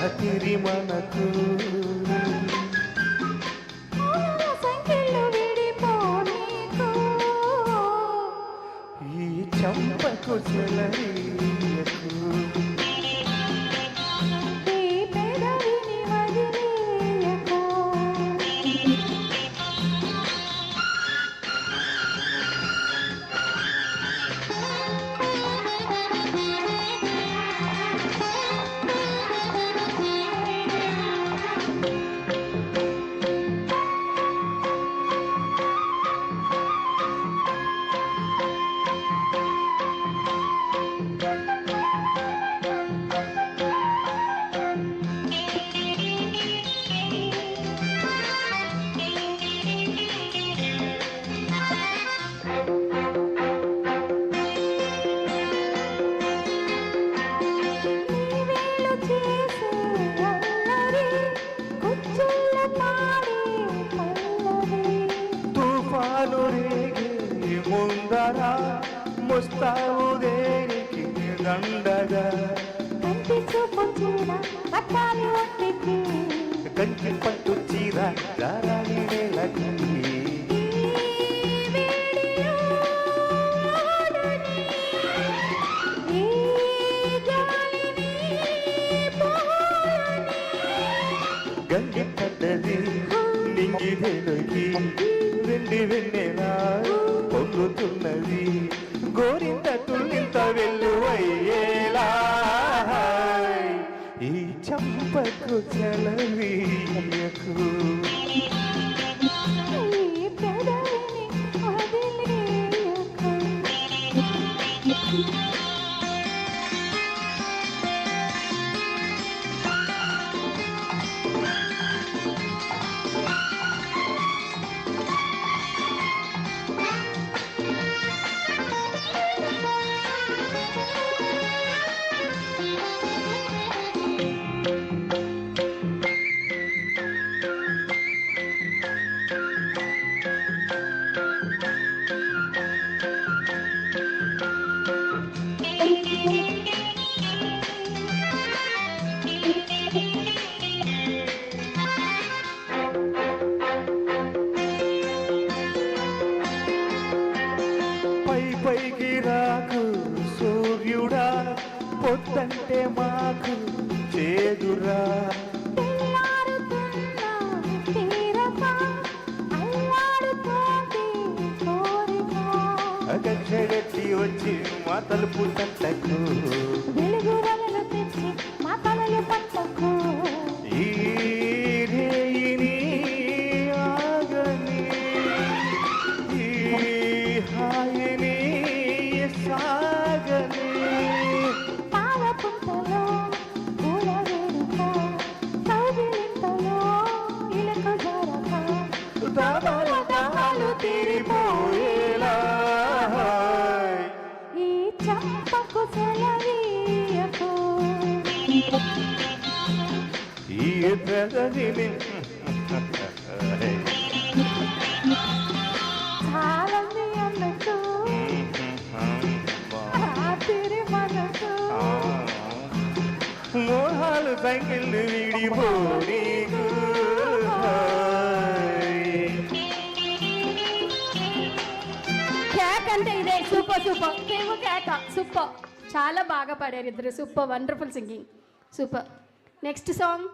రాత్రి మనకు ఈ చంపకు చెలరియకు ముందరా ముస్తావు దేనికి దండగా కంచి పట్టు చీర దారాని వేళకి గంగి పడ్డది నింగి వెలుగి వెండి వెన్నెలా పొంగుతున్నది గోరింత తుల్లింత వెల్లువయ్యేలా ఈ చంపకు చలవీయకు పైకి రాకు సూర్యుడా పొద్దంటే మాకు చేదురా గట్టి వచ్చి మా తలుపు తట్టకు ఈ రేయిని ఆగని ఈ హాయిని సాగని దాహాలు తీరిపోయేలా ఈ చంపకు సెలవీయకు ఈ ప్రగతిని చాలంది అన్నట్టు రాత్రి మనకు మోహాలు సంఖ్యలు విడిపోనీకు కేక్ అంటే ఇదే సూపర్ సూపర్ మేము కేక సూపర్ చాలా బాగా పాడారు ఇద్దరు super wonderful singing super next song